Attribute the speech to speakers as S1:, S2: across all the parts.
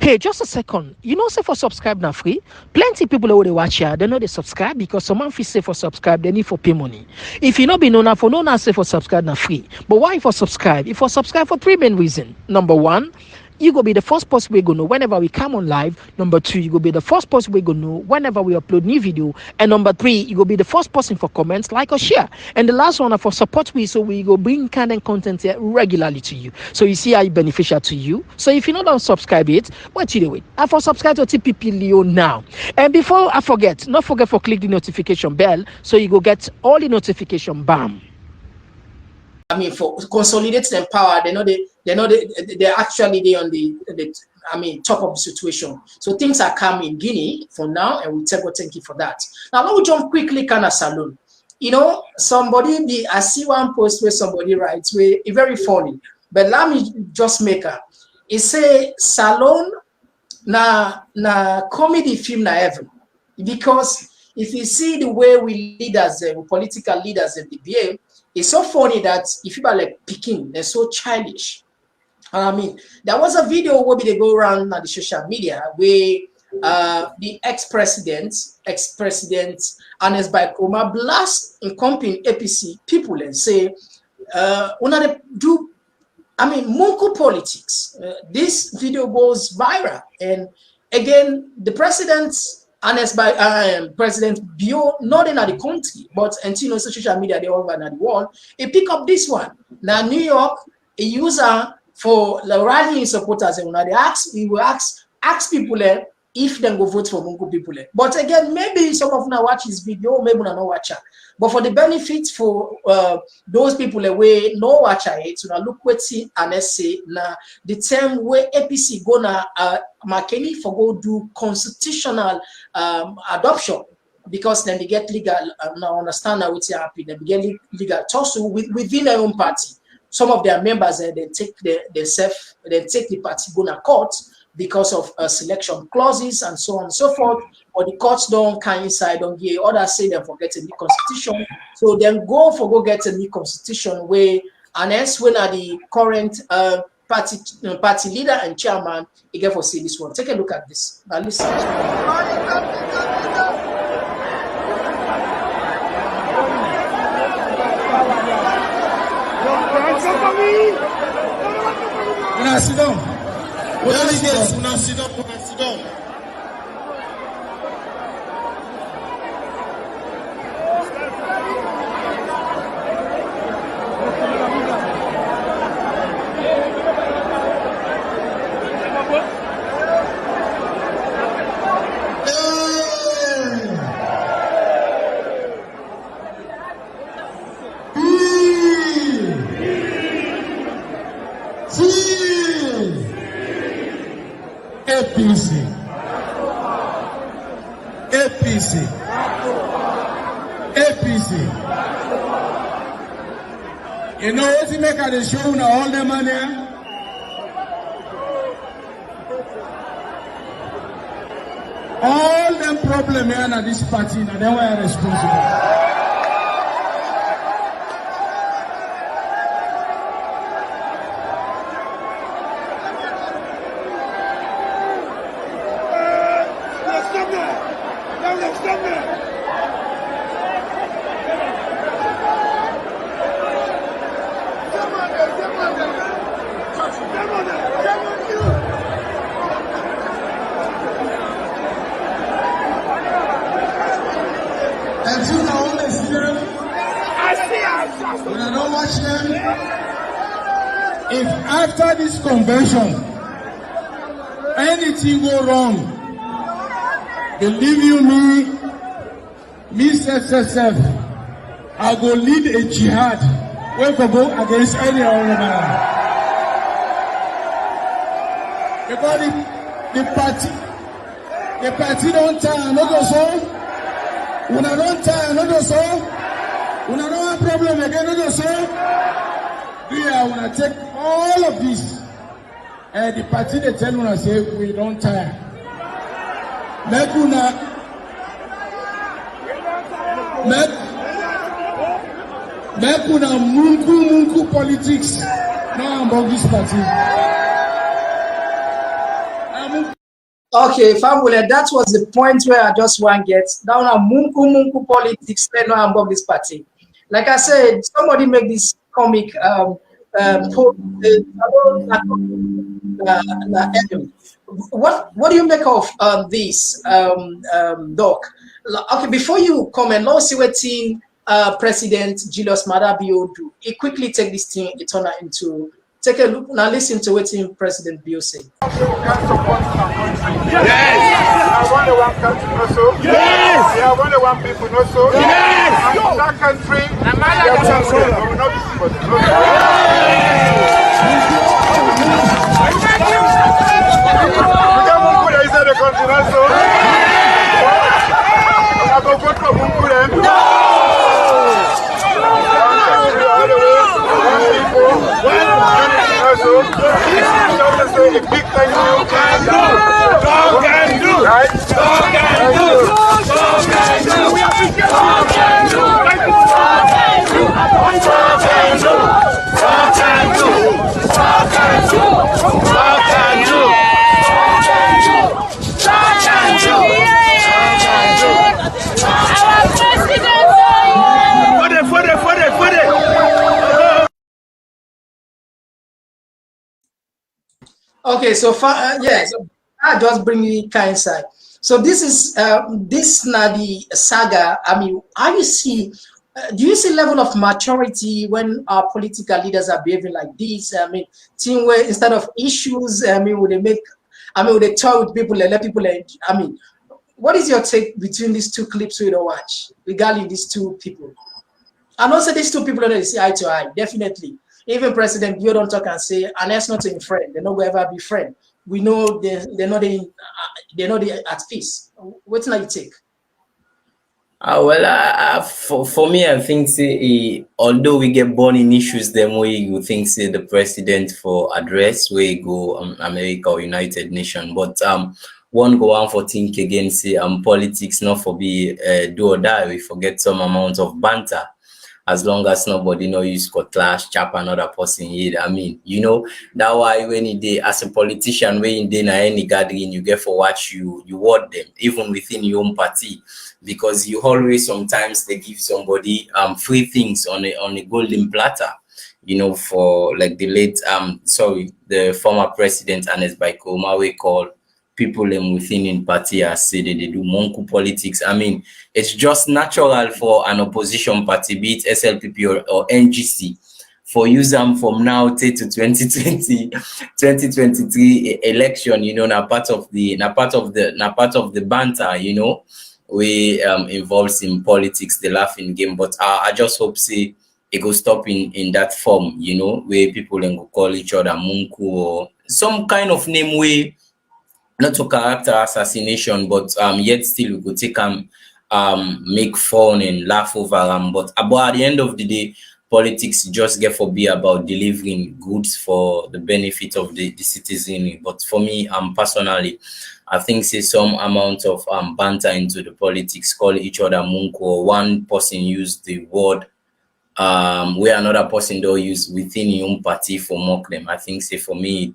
S1: Hey, just a second. You know, say for subscribe now free. Plenty people already watch here. They know they subscribe because someone feel say for subscribe, they need for pay money. If you not be known for no now say for subscribe now free. But why for subscribe? If for subscribe for three main reasons. Number one, you go be the first person we go know whenever we come on live. Number two, you go be the first person we go know whenever we upload new video. And number three, you go be the first person for comments, like or share. And the last one for support we, so we go bring kind of content here regularly to you. So you see how it beneficial to you. So if you don't subscribe it, what you do with? I for subscribe to TPP Leo now. And before I forget, not forget for click the notification bell so you go get all the notification. Bam.
S2: I mean, for consolidating and power, they're actually on the top of the situation. So things are calm in Guinea for now, and we thank you for that. Now let me jump quickly kind of Salone. You know, I see one post where somebody writes, where it's very funny, but let me just make her. It say Salone na comedy film na heaven, because if you see the way we leaders, political leaders in the behave. It's so funny that if you are like Peking, they're so childish. I mean, there was a video where they go around on the social media where the ex-president Ernest Bai Koroma blast in company APC people and say, Munku politics. This video goes viral, and again, the president. Honest by President Bio, not in the country, but until social media, they all over the world. He pick up this one. Now, New York, a user for the rallying supporters, and he will ask people if they go vote for Mungu people. But again, maybe some of them watch his video, maybe not watch it. But for the benefit for those people away, no watch it. So now look what see and say now the term where APC gonna McKinney for go do constitutional adoption, because then they get legal. Now understand now what's happening. They get legal tussle within their own party. Some of their members they take the party gonna court because of selection clauses and so on and so forth. Or the courts don't come inside, don't give others say they forget a new constitution. So then go get a new constitution where, and hence when are the current party leader and chairman, he get for see this one. Take a look at this. Now listen.
S3: Now sit down. Now sit down. APC. You know what you make at the show now, all the money? All them problems here at this party, now they were responsible. When I don't watch them, if after this convention anything go wrong, believe you me self, I go lead a jihad where go against any other man. Because the party don't tire, no go so. When I don't tire, no go so. When I don't have problem again, no go so. I want to take all of this. And the party they tell me, say we don't tire. Make una munku politics now about this party.
S2: Okay, Fambule, that was the point where I just want to get down on Munku politics, then no above this party. Like I said, somebody make this comic post enemy. What do you make of this, Doc? Okay, before you comment, let's see what team President Maada Bio do. He quickly take this thing, it turn into. Take a look now. Listen to what President Bio said.
S3: Yes. I want one country also. Yes. I want one people also. Yes. And that country, we will not be for them. We got Mungure inside the country also. We have to vote for Mungure. No. A big thank you. Right?
S2: Okay, so far, yeah, so I just bring you kind inside. So this is this Nadi saga. I mean, how you see? Do you see level of maturity when our political leaders are behaving like this? I mean, team where instead of issues, I mean, would they make? I mean, would they talk with people and let people? I mean, what is your take between these two clips we don't watch regarding these two people? And also these two people that see eye to eye, definitely. Even President Bio don't talk and say, and that's not a friend. They're not ever be friend. We know they're not at peace. What's not your take?
S4: Well, for me, I think say although we get born in issues, them way you think say the president for address where you go America or United Nations, but one go on for think again say politics not for be do or die. We forget some amount of banter. As long as nobody know use cutlass, chap another person here. I mean, you know, that why when you as a politician, when you in any gathering, you get for what you word them, even within your own party, because you always sometimes they give somebody free things on a golden platter, you know, for like the late the former president Ernest Bai Koroma we call people within in party as say they do Monku politics. I mean, it's just natural for an opposition party, be it SLPP or NGC, for use them from now to 2023 election, you know, na part of the banter, you know, we involves in politics, the laughing game. But I just hope say it go stop in that form, you know, where people go call each other Munku or some kind of name way. Not to character assassination, but yet still we could take make fun and laugh over but at the end of the day, politics just get for be about delivering goods for the benefit of the citizen. But for me, personally, I think say some amount of banter into the politics, call each other Munko, or one person use the word where another person don't use within your own party for mock them. I think say for me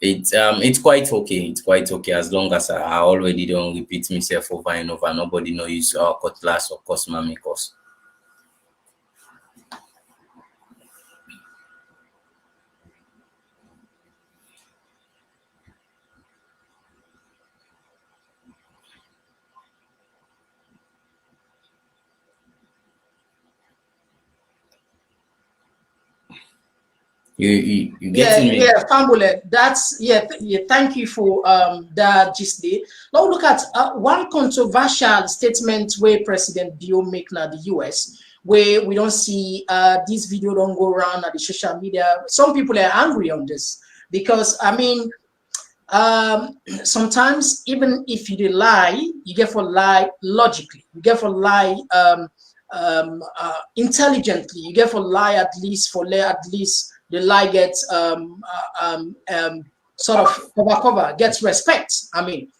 S4: it's quite okay. It's quite okay as long as I already don't repeat myself over and over. Nobody knows use cutlass or cosmamicos. You getting me?
S2: Yeah, Fambule. That's thank you for that just day. Now look at one controversial statement where President Bio make now the US, where we don't see this video don't go around at the social media. Some people are angry on this because I mean sometimes even if you lie, you get for lie logically, you get for lie intelligently, you get for lie at least the lie gets sort of cover gets respect. I mean,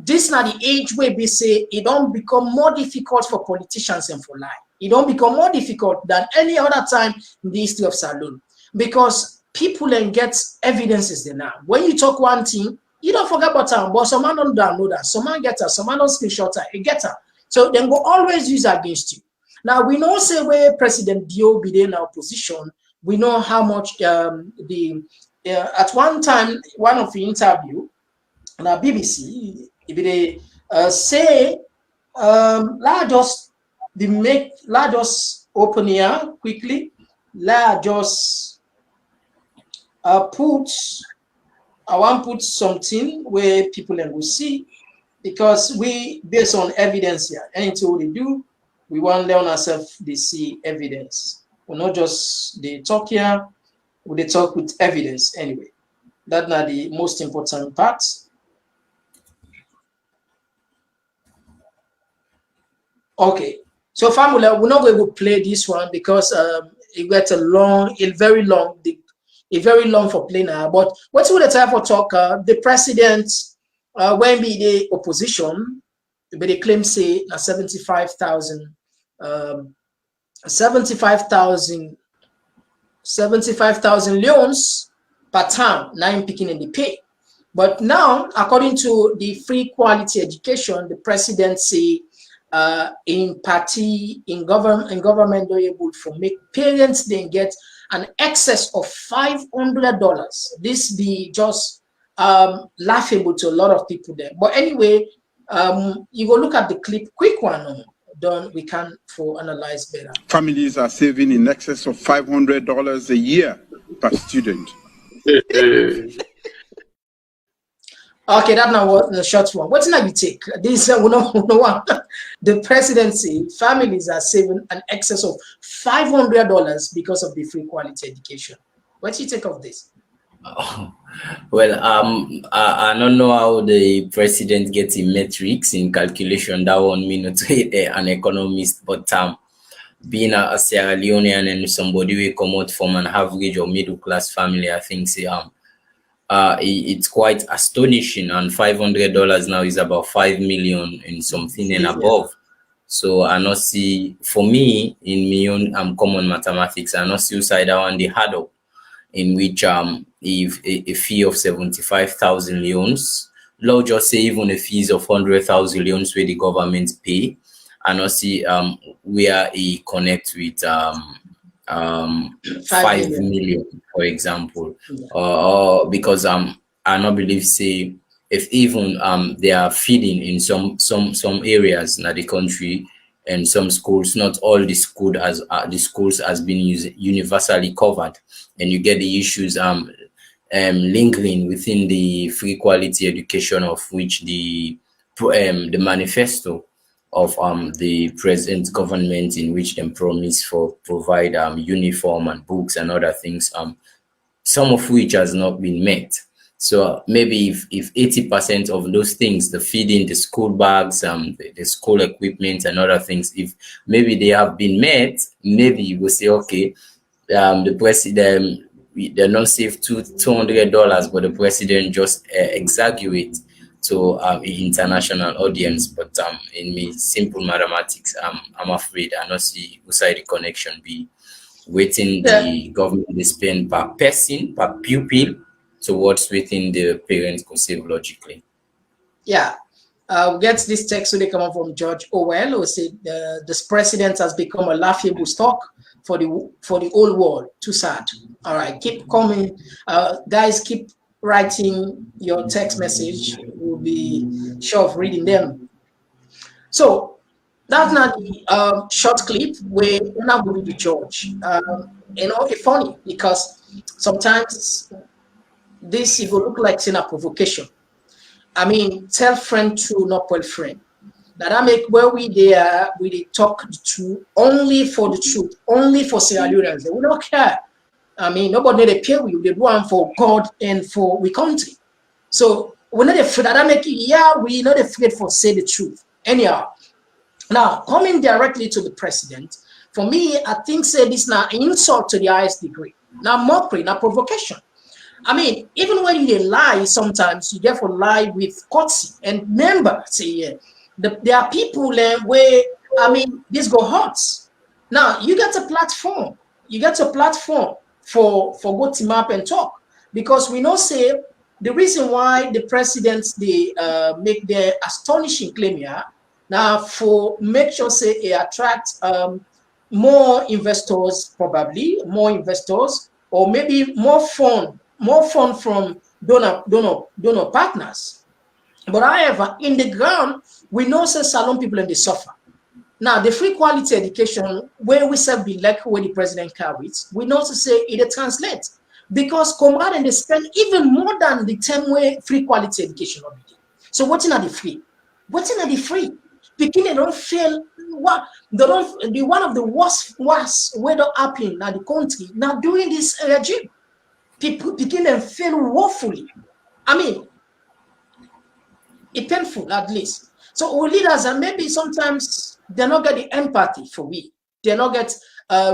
S2: this now the age where we say it don't become more difficult for politicians and for lie. It don't become more difficult than any other time in the history of Saloon, because people then get evidences there now. When you talk one thing, You don't forget about them, but some man don't download that, some man get her, some man don't screenshot her, you get her. So then go always use against you. Now we know say where President Bio be in our position, we know how much at one time one of the interview on our BBC, if they say let's just open here quickly, let's just I want to put something where people will see, because we based on evidence here. Anything they do, we want to learn ourselves they see evidence. We're not just they talk here, they talk with evidence anyway. That's not the most important part. Okay, so family, we're not going to play this one because it gets very long for playing now. But what's the time for talk? The president, when be the opposition, but they claim say 75,000 loans per term, 9 picking in the pay. But now, according to the free quality education, the president say in government they're able to make parents then get an excess of $500. This be just laughable to a lot of people there. But anyway, you go look at the clip, quick one, done. We can for analyze better.
S3: Families are saving in excess of $500 a year per student.
S2: Okay, that now was the short one. What's not you take? This one. The presidency, families are saving an excess of $500 because of the free quality education. What do you take of this?
S4: Well, I don't know how the president gets in metrics in calculation. That one me not an economist, but being a Sierra Leonean and somebody we come out from an average or middle class family, I think say it's quite astonishing, and $500 now is about 5 million and something and above. So I not see, for me in my own common mathematics, I not see side on the hurdle in which if a fee of 75,000 loans, let's just say even a fees of 100,000 loans where the government pay, I not see where he connect with 5 million, for example, because I not believe say if even they are feeding in some areas in the country and some schools, not all the schools has been universally covered, and you get the issues lingering within the free quality education, of which the manifesto of the present government, in which they promise for provide uniform and books and other things, some of which has not been met. So maybe if 80% of those things, the feeding, the school bags, the school equipment and other things, if maybe they have been met, maybe you will say, okay, the president, they're not save $200, but the president just exaggerate to international audience. But in me simple mathematics, I'm afraid I not see beside the connection be waiting the government they spend per person, per pupil, towards within the parents could save logically.
S2: Yeah. We get this text today coming from George Orwell, who said this president has become a laughable stock for the whole world. Too sad. All right, keep coming, guys. Keep writing your text message. We'll be sure of reading them. So that's not the short clip where we're not going to George. It's funny because sometimes this it will look like saying a provocation. I mean, tell friend to not tell friend. That I make where we talk the truth, only for the truth, only for Sierra Leoneans. We don't care. I mean, nobody they pay we do one for God and for we country. So we're not afraid that I make we're not afraid for say the truth. Anyhow, now coming directly to the president, for me, I think say this now insult to the highest degree. Now mockery, now provocation. I mean, even when you lie, sometimes you therefore lie with courtesy. And remember, say, there are people where, I mean, this go hot. Now, you get a platform. You get a platform for go team up and talk. Because we know, say, the reason why the presidents they make their astonishing claim here now for make sure say it attract more investors, probably more investors, or maybe more fund from donor partners. But however, in the ground, we know say Salon people and they suffer. Now, the free quality education, where we say be like where the president carries, we know to say it translates. Because comrade and they spend even more than the 10 way free quality education every day. So what's in the free? What's in the free? Picking they don't fail. What they don't the one of the worst way that happen in the country now during this regime. People begin and fail woefully. I mean, it's painful at least. So our leaders and maybe sometimes they not get the empathy for we. They not get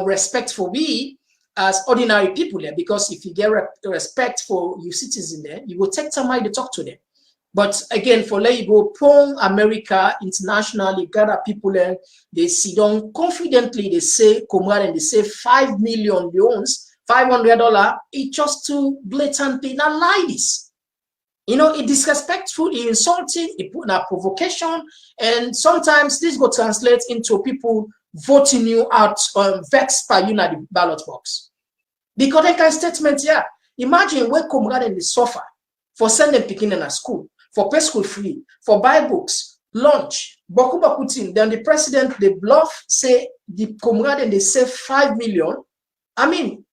S2: respect for we as ordinary people there. Because if you get respect for your citizens there, you will take time to talk to them. But again, for let you go, Pong America internationally gather people there, they sit down confidently, they say, comrade, and they say 5 million loans, $500, it's just too blatantly not lie this. You know, it's disrespectful, it's insulting, it put in a provocation, and sometimes this will translate into people voting you out vexed by you in the ballot box. Because they can statement here. Imagine where comrade and they suffer for sending picking in a school, for pay school free, for buy books, lunch, boku bakutin. Then the president, they bluff, say the comrade and they save 5 million. I mean,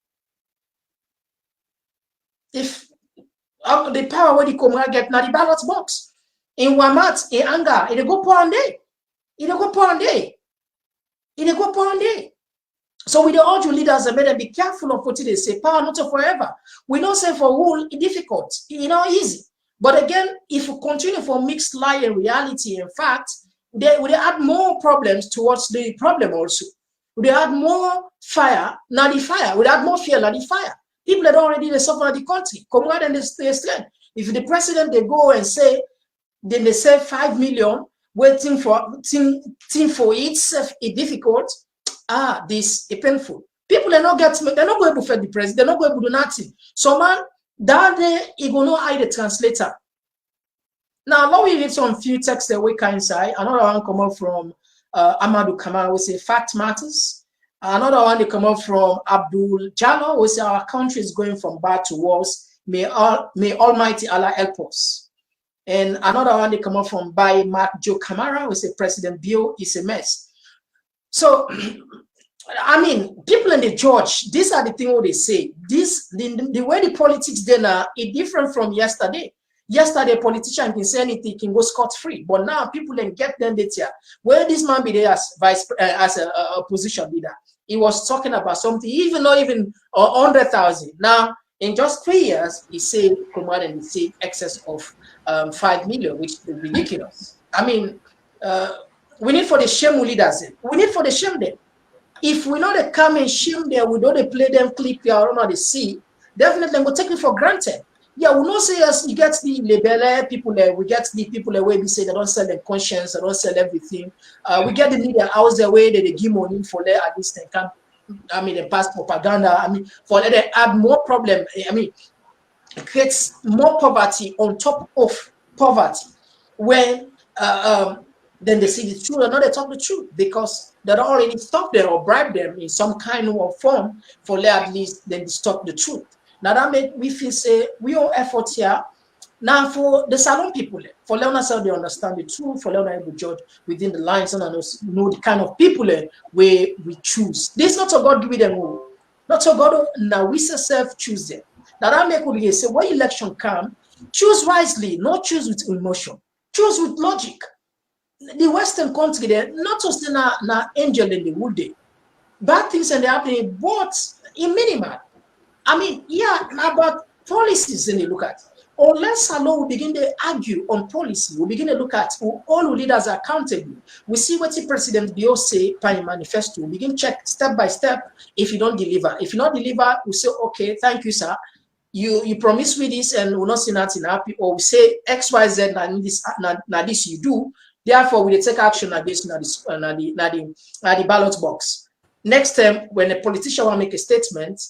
S2: if the power where the comrade get now the ballot box in Wamat, in anger, it go pound day, it go pound day, it go pound day. So we don't urge you leaders and make them be careful of what they say. Power not forever. We don't say for rule it's difficult, you know, easy. But again, if we continue for mixed lie and reality, in fact, they would add more problems towards the problem also. Would add more fire, not the fire. Would add more fear, not the fire. People that already they suffer the country, comrade and they strength. If the president they go and say, then they say 5 million, waiting for thing for itself is difficult. This is painful. People are not getting, they're not going to fight the president, they're not going to do nothing. So man, that day he will not hide the translator. Now, let me read some few texts that we can say. Another one come up from Amadou Kamara, we say fact matters. Another one they come up from Abdul Jallo, we say our country is going from bad to worse. May Almighty Allah help us. And another one they come up from by Mark Joe Kamara, we say President Bio is a mess. So, I mean, people in the church, these are the things what they say. The way the politics then is different from yesterday. Yesterday, a politician can say anything, can go scot-free. But now people then get them data. Where this man be there as a opposition leader, he was talking about something, even not even 100,000. Now, in just 3 years, he said, come out and say excess of 5 million, which is ridiculous. I mean, we need for the shame leaders. We need for the shame them. If we know they come and shame them, we know they play them, click there, or not they see, definitely we'll take it for granted. Yeah, we not say us, you get the label people there, we get the people there where we say they don't sell their conscience, they don't sell everything. We get the media house the way they give money for their at least they can, I mean, they pass propaganda, I mean, for them they add more problem, I mean, it creates more poverty on top of poverty. When then they see the truth and not they talk the truth because they don't already stop them or bribe them in some kind of form for at least then stop the truth. Now that make we feel say we all effort here now for the Salon people, for Leoneans how they understand the truth, for Leoneans able to judge within the lines and know the kind of people where we choose. This not so God give them all. Not so God now we self choose them. Now that make we say when election come, choose wisely, not choose with emotion, choose with logic. The Western country there, not just na angel in the wood day. Bad things and they happening, but in minimal. I mean, yeah, about policies and they look at. Unless alone we begin to argue on policy, we begin to look at all leaders are accountable. We see what the President Bio say by manifesto. We begin to check step by step if you don't deliver. If you not deliver, we say, okay, thank you, sir. You promise me this and we'll not see nothing happy. Or we say XYZ now this you do. Therefore, we take action against the ballot box. Next time, when a politician will make a statement,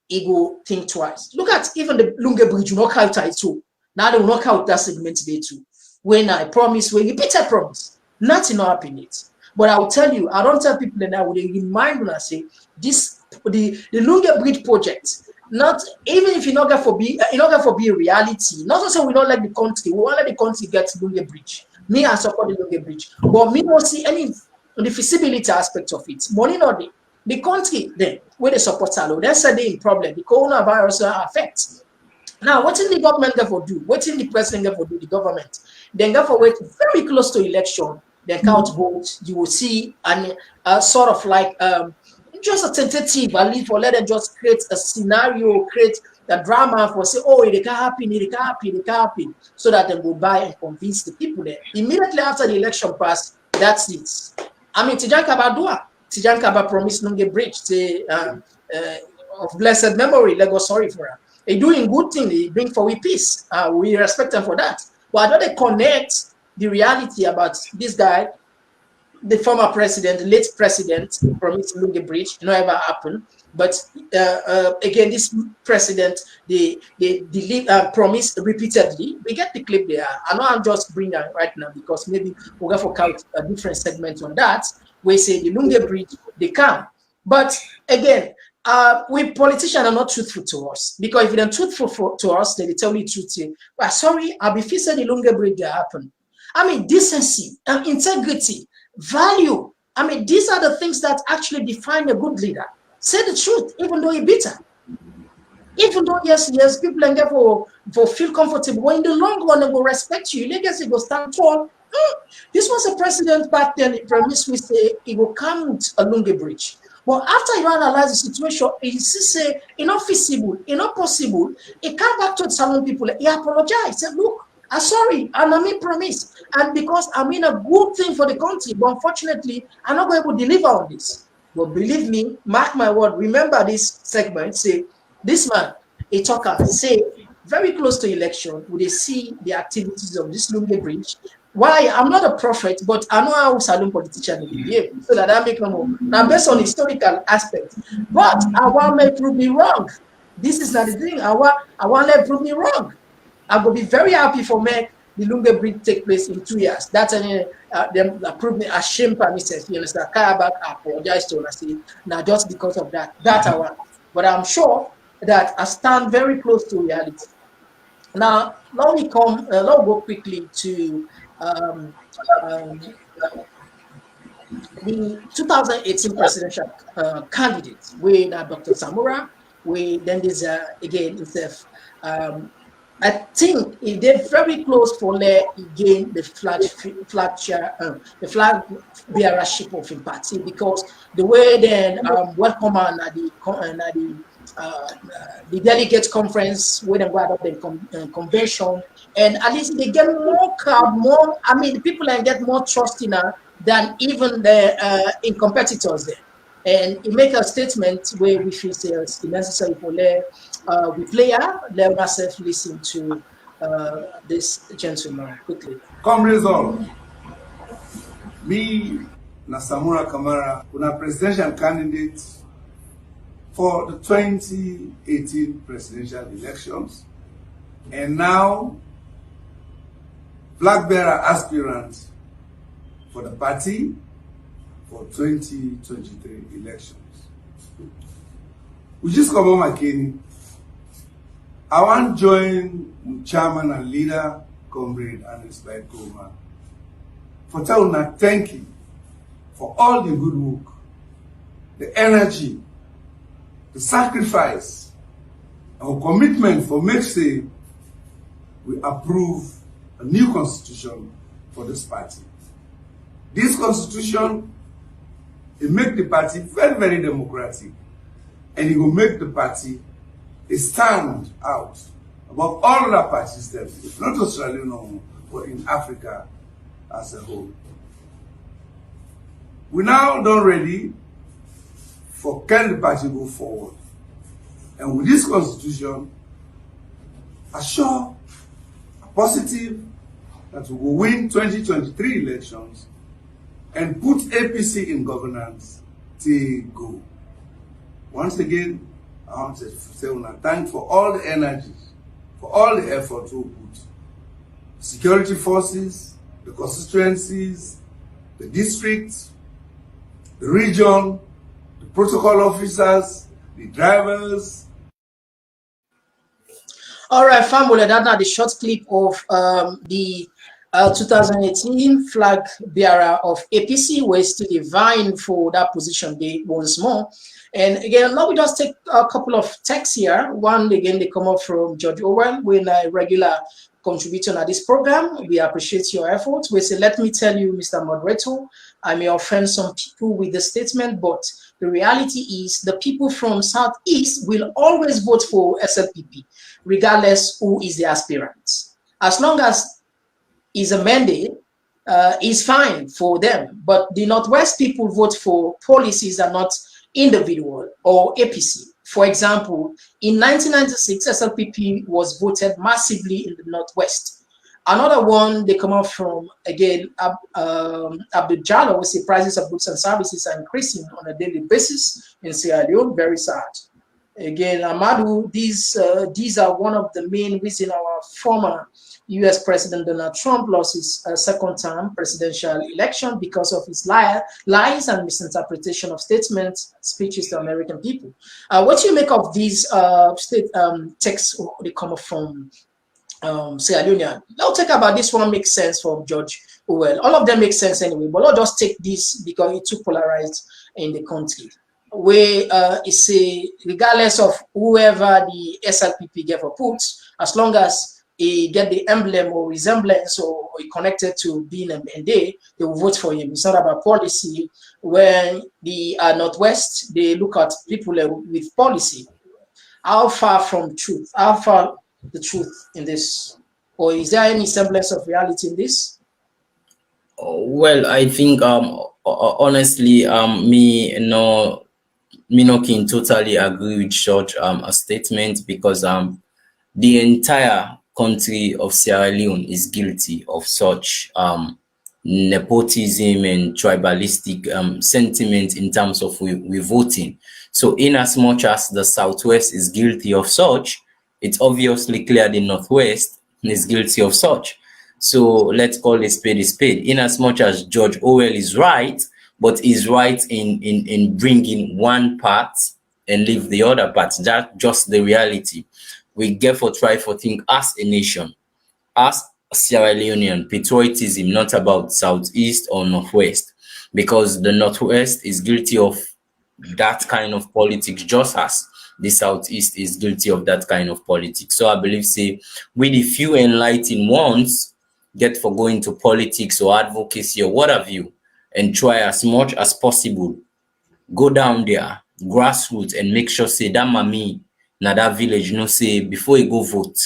S2: he go think twice. Look at even the Lunge Bridge, you know, culture too. Now they will knock out that segment today too. When I promise, when repeated promise, nothing will happen yet. But I will tell you, I don't tell people that I would remind when I say this the Lunga Bridge project. Not even if you're not going to be a reality. Not also we don't like the country. We want let the country get Lunga Bridge. Me I support the Lunga Bridge, but me don't see any the feasibility aspect of it. Money not the country then where they support Salo. That's a day problem. The coronavirus affects. Now, what in the government going to do? What in the president going to do? The government then go for wait very close to election. Then count votes. You will see and sort of like just a tentative, at least for let them just create a scenario, create the drama for say, oh, it can't happen, it can't happen, it can't happen, so that they go buy and convince the people there. Immediately after the election passed, that's it. I mean, Tijan Kaba promised Lunga Bridge of blessed memory. Let go sorry for her. They doing good thing. They bring for we peace. We respect them for that. But how do they connect the reality about this guy? The former president, the late president, promised Lunga Bridge, never happened. But again, this president, they promised repeatedly. We get the clip there. I know I'm just bringing it right now because maybe we're going to work out a different segment on that. We say the Lunga Bridge, they can. But again, we politicians are not truthful to us because if they're truthful to us, they will tell you the truth. Well, sorry, I'll be fixing the Lunga Bridge that happened. I mean, decency and integrity. Value. I mean, these are the things that actually define a good leader. Say the truth, even though you're bitter. Even though, yes, people and for feel comfortable. When in the long run, they will respect you. Legacy will stand tall. This was a president back then. He promised we say he will come with a Lunga Bridge. But after you analyze the situation, he say it's not feasible, it's not possible. He come back to the Salon people. He apologized. He said, look, I'm sorry, and I mean promise. And because I mean a good thing for the country, but unfortunately, I'm not going to deliver on this. But believe me, mark my word, remember this segment, say, this man, a talker, say, very close to election, would they see the activities of this Lunga Bridge? Why? I'm not a prophet, but I know how Salon politicians behave, so that I make no more. Now, based on historical aspect, but I want to prove me wrong. This is not the thing. I want to prove me wrong. I will be very happy for me the Lunga Bridge take place in 2 years. That's them prove me ashamed by myself. You understand? I apologize to us now just because of that. That I want. But I'm sure that I stand very close to reality. Now, let me go quickly to the 2018 presidential candidate. We now Dr. Samura. Then there's again himself. I think he did very close for again the flag bearership of him party because the way then welcome at the delegate conference when they go out of the convention, and at least they get more crowd, more. I mean, the people can get more trust in her than even the in competitors there. And he make a statement where we feel it's necessary for we player. Let us listen to this gentleman quickly.
S3: Comrades all, me, Nasamura Kamara, una presidential candidate for the 2018 presidential elections, and now flag bearer aspirant for the party for 2023 elections. We just come home again. I want to join chairman and leader, comrade and respect Goma, for telling us thank you for all the good work, the energy, the sacrifice, our commitment for make say we approve a new constitution for this party. This constitution, it make the party very, very democratic, and it will make the party a stand out above all other parties there, if not Australia, no, but in Africa as a whole. We now done ready for can the party go forward. And with this constitution, assure a positive that we will win 2023 elections and put APC in governance till go. Once again, I want to say thank for all the energies, for all the effort we put security forces, the constituencies, the districts, the region, the protocol officers, the drivers.
S2: All right, family, that's not the short clip of the 2018 flag bearer of APC, where still vying for that position once more. And again, now we just take a couple of texts here. One, again, they come up from George Orwell, when a regular contributor at this program. We appreciate your efforts. We say, let me tell you, Mr. Moderator, I may offend some people with the statement, but the reality is the people from Southeast will always vote for SLPP, regardless who is the aspirant. As long as is a mandate, is fine for them. But the Northwest people vote for policies and not individual or APC. For example, in 1996, SLPP was voted massively in the Northwest. Another one, they come up from, again, Abdul Jallo, we say prices of goods and services are increasing on a daily basis in Sierra Leone. Very sad. Again, Amadou, these are one of the main reasons our former U.S. President Donald Trump lost his second term presidential election, because of his lies and misinterpretation of statements, speeches to American people. What do you make of these texts they come from Sierra Leone? I'll talk about this one. Makes sense from George Orwell. All of them make sense anyway, but I'll just take this because it's too polarized in the country, where it's a, regardless of whoever the SLPP gave a put, as long as he get the emblem or resemblance or connected to being a mandate, they will vote for him. It's not about policy. When the Northwest, they look at people with policy. How far from truth? How far the truth in this? Or is there any semblance of reality in this?
S4: Well, I think honestly, me no can totally agree with such a statement, because the entire country of Sierra Leone is guilty of such nepotism and tribalistic sentiment in terms of we voting. So in as much as the Southwest is guilty of such, it's obviously clear the Northwest is guilty of such. So let's call a spade a spade. In as much as George Orwell is right, but is right in bringing one part and leave the other part. That's just the reality. We therefore try to think as a nation, as Sierra Leonean, patriotism, not about Southeast or Northwest, because the Northwest is guilty of that kind of politics, just as the Southeast is guilty of that kind of politics. So I believe, say, with the few enlightened ones get for going to politics or advocacy or what have you, and try as much as possible, go down there, grassroots, and make sure, say, that mommy, na that village, you know, say, before you go vote,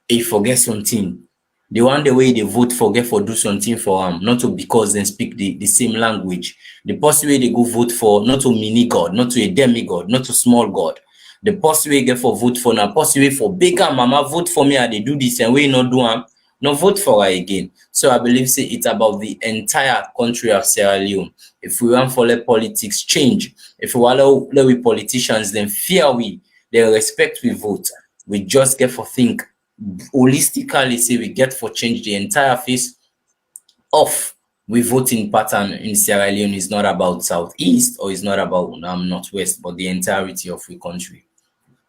S4: he forget something. The one the way they vote forget for do something for them, not to because they speak the same language. The person way they go vote for, not to mini God, not to a demigod, not to small God. The person way get for vote for now, person way for bigger mama, vote for me and they do this and we not do them, no vote for her again. So I believe, say, it's about the entire country of Sierra Leone. If we want for let politics change, if we allow we politicians, then fear we, they respect we vote. We just get for think holistically, say we get for change the entire face of we voting pattern in Sierra Leone is not about Southeast or is not about Northwest, but the entirety of the country.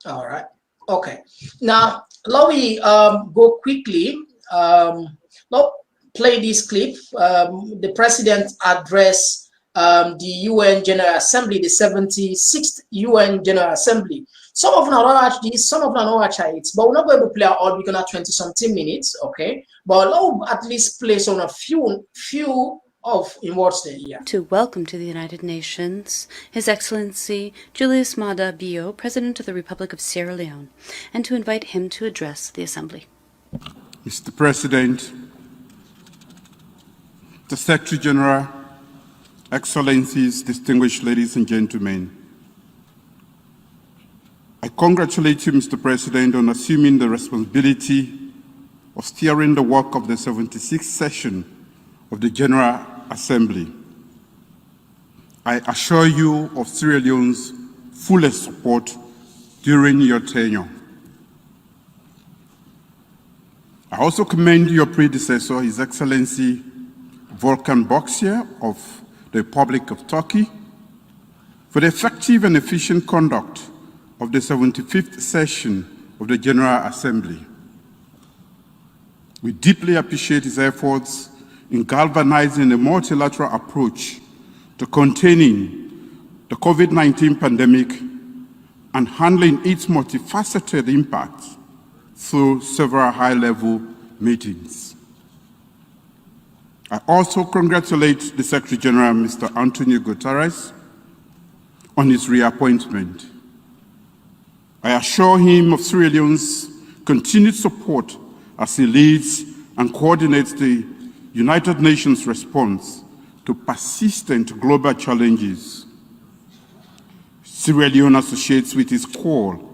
S2: All right. Okay. Now, let me go quickly. Let's play this clip. The president addressed the UN General Assembly, the 76th UN General Assembly. Some of them don't watch this, some of them don't watch it, but we're not going to play all because of 20-something minutes, okay? But let's at least play some a few of in what's there here.
S5: To welcome to the United Nations His Excellency Julius Maada Bio, President of the Republic of Sierra Leone, and to invite him to address the Assembly.
S6: Mr. President, the Secretary General, Excellencies, distinguished ladies and gentlemen, I congratulate you, Mr. President, on assuming the responsibility of steering the work of the 76th session of the General Assembly. I assure you of Sierra Leone's fullest support during your tenure. I also commend your predecessor, His Excellency Volkan Boksier of the Republic of Turkey, for the effective and efficient conduct of the 75th session of the General Assembly. We deeply appreciate his efforts in galvanizing a multilateral approach to containing the COVID-19 pandemic and handling its multifaceted impacts through several high-level meetings. I also congratulate the Secretary General, Mr. Antonio Guterres, on his reappointment. I assure him of Sierra Leone's continued support as he leads and coordinates the United Nations response to persistent global challenges. Sierra Leone associates with his call,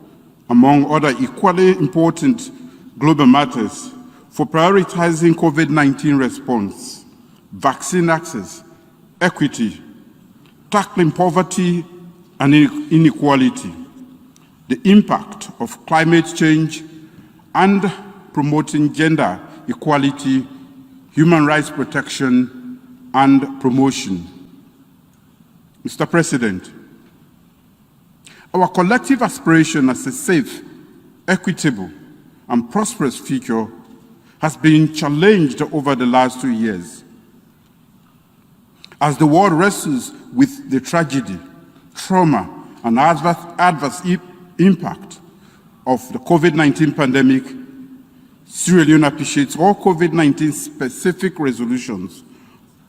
S6: among other equally important global matters, for prioritizing COVID-19 response, vaccine access, equity, tackling poverty and inequality, the impact of climate change, and promoting gender equality, human rights protection, and promotion. Mr. President, our collective aspiration as a safe, equitable, and prosperous future has been challenged over the last 2 years. As the world wrestles with the tragedy, trauma, and adverse impact of the COVID-19 pandemic, Sierra Leone appreciates all COVID-19 specific resolutions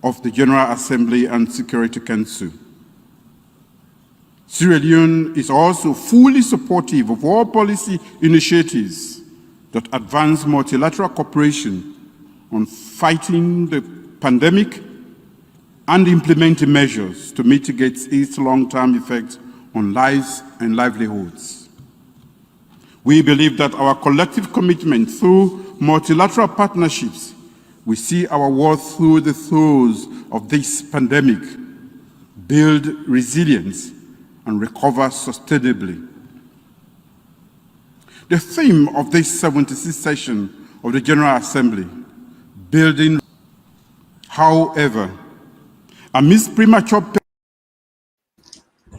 S6: of the General Assembly and Security Council. Sierra Leone is also fully supportive of all policy initiatives that advance multilateral cooperation on fighting the pandemic and implementing measures to mitigate its long-term effects on lives and livelihoods. We believe that our collective commitment through multilateral partnerships will see our world through the throes of this pandemic, build resilience, and recover sustainably. The theme of this 76th session of the General Assembly, building, however, amidst premature.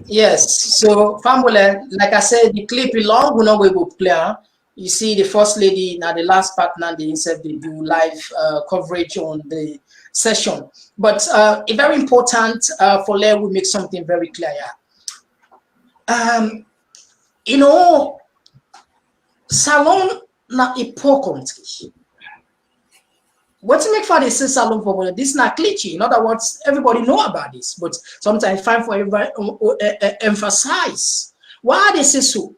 S2: Yes, so family, like I said, the clip is long, we know we will play. You see the First Lady, now the last partner, they said they do live coverage on the session. But it's very important for Leo, we make something very clear. You know, Salon na a poor country. What to make for this Salon for this not cliche? In other words, everybody know about this, but sometimes fine for everybody emphasize. Why they say so?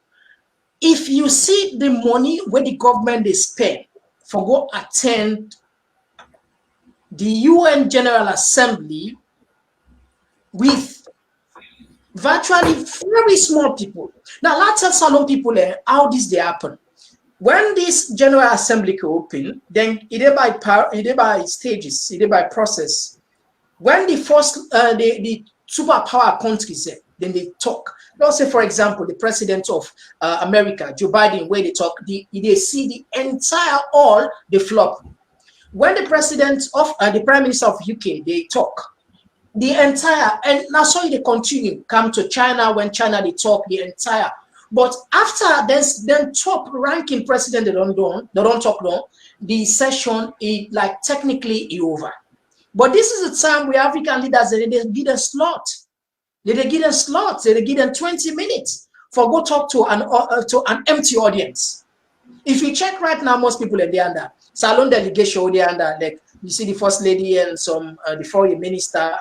S2: If you see the money where the government they spend for go attend the UN General Assembly with virtually very small people. Now let's tell Salon people how this they happen. When this General Assembly can open, then it by stages, it by process. When the first the superpower countries then they talk. Let's say, for example, the president of America, Joe Biden, where they talk, they see the entire all the flop. When the president of the prime minister of UK, they talk. The entire, and now so they continue, come to China, when China they talk, the entire. But after this, then top ranking president they don't talk long, the session is like technically over. But this is the time where African leaders they give a slot. They give them slots, they give them 20 minutes for go talk to an empty audience. If you check right now, most people are there under Salon delegation, they under like you see the First Lady and some the foreign minister,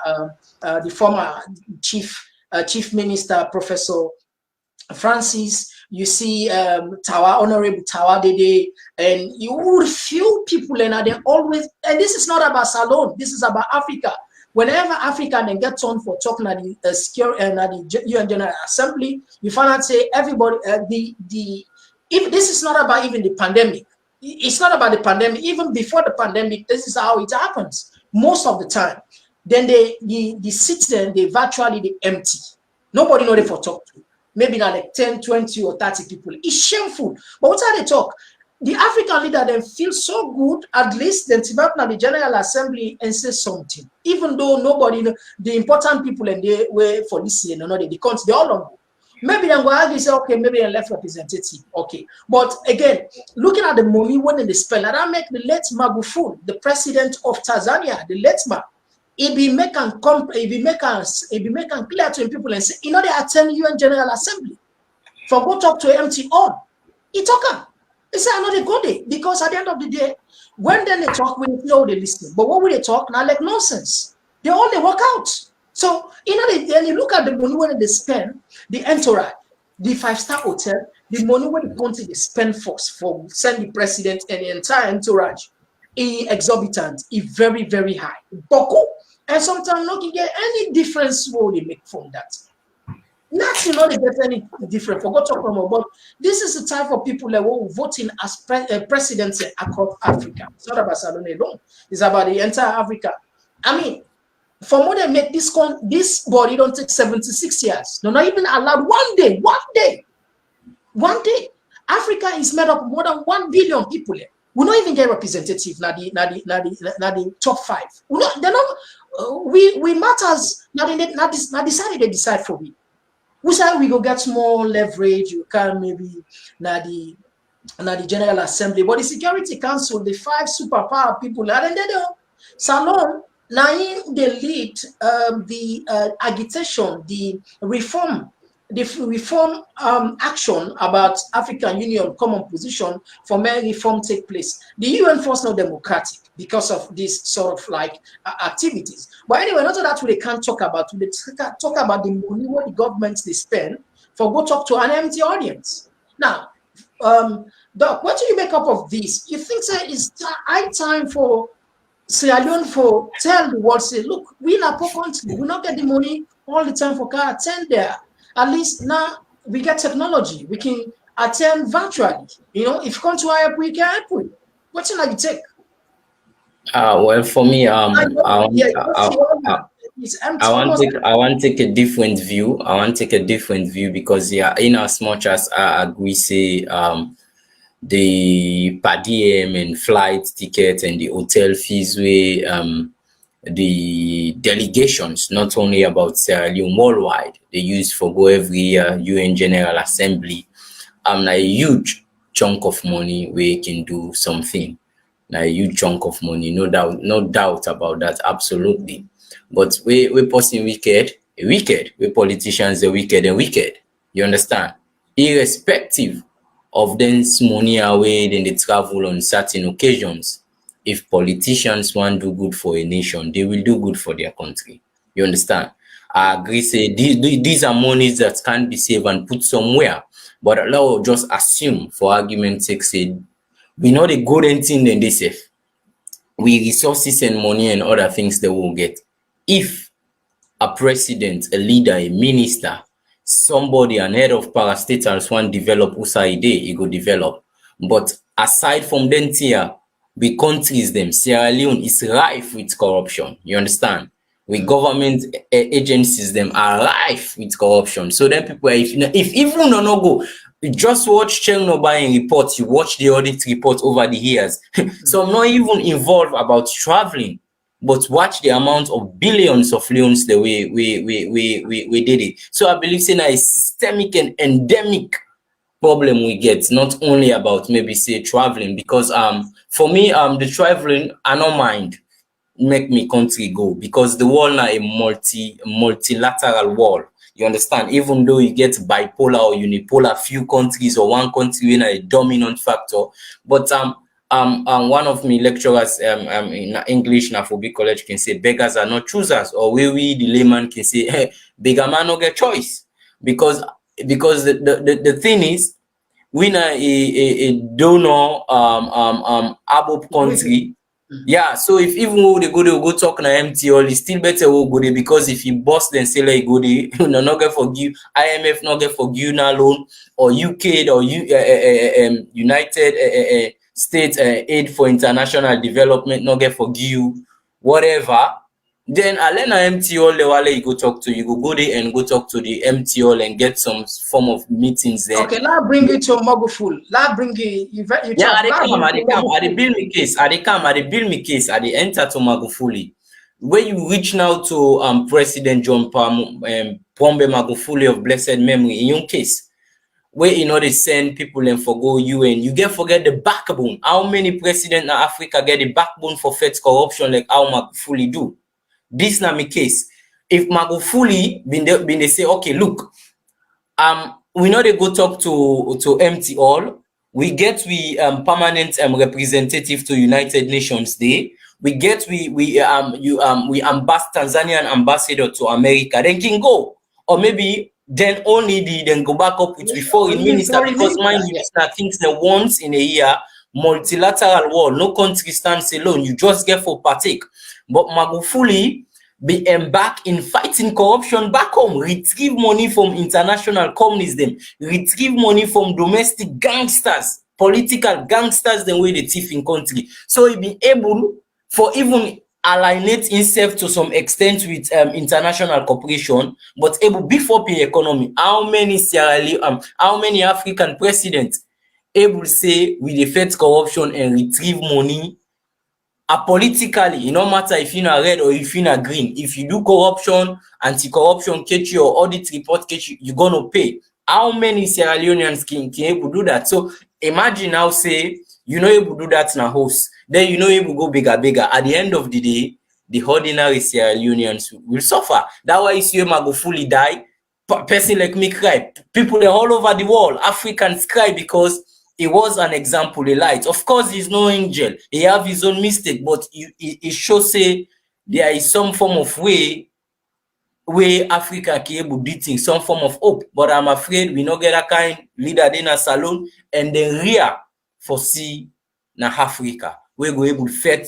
S2: the former chief minister, Professor Francis. You see Tawa, Honorable Tawa Dede, and you would feel people and they always. And this is not about Salon. This is about Africa. Whenever Africa then gets on for talking at the security and at the UN General Assembly, you find out say everybody if this is not about even the pandemic. It's not about the pandemic. Even before the pandemic, this is how it happens most of the time. Then the seats then they virtually empty. Nobody know they for talk to. Maybe not like 10, 20, or 30 people. It's shameful. But what are they talk? the African leader then feel so good, at least then to up the General Assembly and say something, even though nobody, the important people and they were for this year, they can't, they all on. Maybe then go argue say, okay, maybe a left representative, okay. But again, looking at the money when they spend, and I make the late Magufuli, the president of Tanzania, the late man, he be making clear to people and say, they attend UN General Assembly. For go talk to empty on. He talk. They say, I know they go there because at the end of the day, when then they talk, we know they listen. But what will they talk? Now, like nonsense. They all they work out. So, then you look at the money when they spend, the entourage, the 5-star hotel, the money when the country they spend for send the president and the entire entourage, is exorbitant, is very, very high. Boko. And sometimes you can get any difference what they make from that. Nothing not get any different. Forgot to talk about, but this is the type of people that will voting as presidents across Africa. It's not about Salone alone. It's about the entire Africa. I mean, for more than make this body don't take 76 years. They're not even allowed one day. Africa is made up of more than 1 billion people. We don't even get representative. Now the top 5. We matters. Now decided they decide for me. We say we go get more leverage. You can maybe na the General Assembly, but the Security Council, the 5 superpower people, and then they do. Salon now they lead the agitation, the reform action about African Union common position for many reform take place. The UN force not democratic because of this sort of like activities. But anyway, not that we can't talk about. We talk about the money what the governments they spend for go talk to an empty audience. Now, Doc, what do you make up of this? You think that it's high time for Sierra Leone for tell the world, say, look, we in a poor country, we not get the money all the time for car attend there. At least now we get technology, we can attend virtually. If you come to help, we can help you. What should I take?
S4: Well, for me, I want to take a different view. I want to take a different view because in as much as I agree, say the per diem and flight tickets and the hotel fees the delegations, not only about Sierra Leone, worldwide, they use for go every year UN General Assembly. A huge chunk of money we can do something. A huge chunk of money, no doubt about that, absolutely. But we person wicked, we politicians are wicked and wicked. You understand? Irrespective of them money away, then they travel on certain occasions. If politicians want to do good for a nation, they will do good for their country. You understand? I agree, say these are monies that can be saved and put somewhere. But allow just assume, for argument's sake, say we know the golden thing then they save. We resources and money and other things they will get. If a president, a leader, a minister, somebody, an head of parastatals want develop USAID, he go develop. But aside from them here, we countries them, Sierra Leone is rife with corruption. You understand? We government agencies them are rife with corruption. So then people, if even no go, just watch Chernobyl report, you watch the audit report over the years. So I'm not even involved about traveling, but watch the amount of billions of loans the way we did it. So I believe it's a systemic and endemic problem we get, not only about maybe say traveling, because for me the traveling I don't mind make me country go, because the world now a multilateral world. You understand? Even though you get bipolar or unipolar, few countries or one country in a dominant factor. But one of my lecturers in English na for big college can say beggars are not choosers, or we the layman can say, hey, beggar man no get choice, because the thing is, we na a donor above country. Yeah, so if even they go talk na empty, or it's still better we go there, because if you boss then say like go there, no not get forgive, IMF not get forgive na loan, or UK or United States aid for international development not get forgive, whatever. Then Alena MTO Lewale you go talk to, you go there and go talk to the MTO and get some form of meetings there.
S2: Okay, let's bring it to Magufuli. Let's bring it. You
S4: Yeah,
S2: talk.
S4: I dey build me case. I dey build me case. I dey enter to Magufuli. When you reach now to President John Pombe Magufuli of blessed memory in your case, where you know they send people and forgo UN, you get forget the backbone. How many presidents in Africa get the backbone for fight corruption like how Magufuli do? This na my case. If Magufuli been they say, okay, look, we know they go talk to empty all. We get permanent representative to United Nations Day. We get we Tanzanian ambassador to America. Then can go, or maybe then only then go back up with foreign minister, because mind you, these are things that once in a year, multilateral war, no country stands alone. You just get for partake. But Magufuli be embarked in fighting corruption back home, retrieve money from international communism, retrieve money from domestic gangsters, political gangsters, the way they thief in country. So he be able for even alienate himself to some extent with international cooperation, but able before pay economy. How many how many African presidents able say we defeat corruption and retrieve money? Politically, it no matter if you're not red or if you're not green. If you do corruption, anti-corruption catch you or audit report catch you, you're gonna pay. How many Sierra Leoneans can able do that? So imagine now say you know able do that in a house, then you know able go bigger. At the end of the day, the ordinary Sierra Leoneans will suffer. That's why you see Magufuli die. Person like me cry. People all over the world, Africans cry because he was an example, a light. Of course, he's no angel. He have his own mistake, but it shows say there is some form of way Africa can able do things, some form of hope. But I'm afraid we not get a kind leader in a salon and then rear for see na Africa. We go able to fight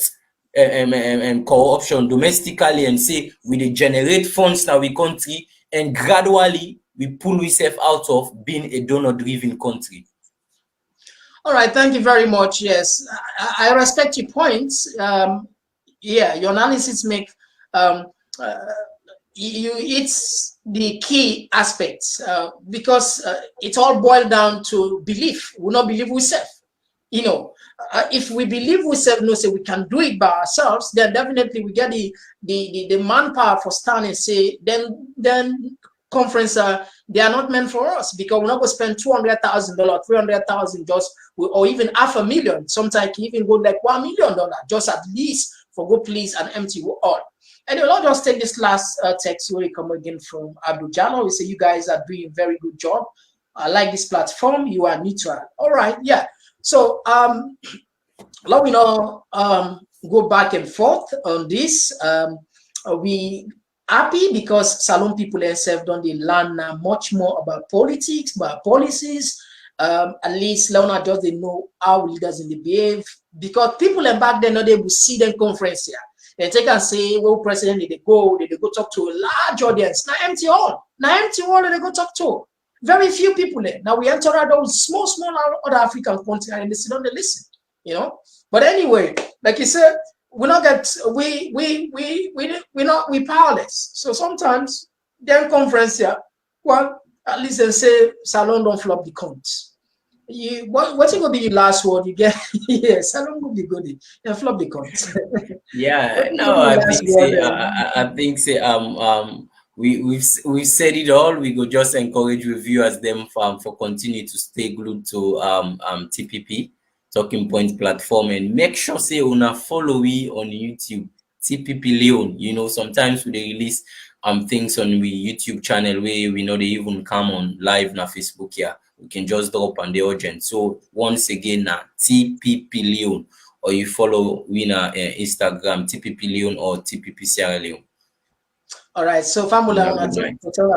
S4: corruption domestically and say we dey generate funds now we country and gradually we pull ourselves out of being a donor-driven country.
S2: All right, thank you very much. Yes, I respect your points. Yeah, your analysis make it's the key aspects because it all boils down to belief. We not believe we self. You know, if we believe we self, no say we can do it by ourselves, then definitely we get the manpower for stand and say then conference they are not meant for us, because we're not going to spend $200,000, $300,000 just, or even $500,000. Sometimes even go like $1 million just at least for go please and empty all. Anyway, I'll just take this last text where we come again from Abdul Jano. We say you guys are doing a very good job. I like this platform. You are neutral. All right, yeah. So let me know go back and forth on this. We happy because Salon people themselves don't they learn much more about politics, about policies. At least Leona just they know how leaders in the behave, because people and back then not able to see them conference here. They take and say, well, president, they go talk to a large audience. Now empty hall. They go talk to. Very few people there. Now we enter those small other African countries and they sit down and listen, you know. But anyway, like you said, we powerless. So sometimes their conference here, well, at least they say Salon don't flop the count. What's gonna be your last word? You get yeah, Salon will be good. And flop the count.
S4: Yeah, no, I think we've said it all. We go just encourage reviewers them for continue to stay glued to TPP Talking Point platform, and make sure say una follow we on YouTube, TPP Leon. You know, sometimes we release things on the YouTube channel where we know they even come on live na Facebook here. We can just drop on the urgent. So once again na TPP Leon, or you follow we na Instagram TPP Leon or TPP Sierra Leone.
S2: All right, so Famula,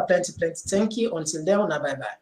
S2: plenty. Thank you. Until then, bye bye.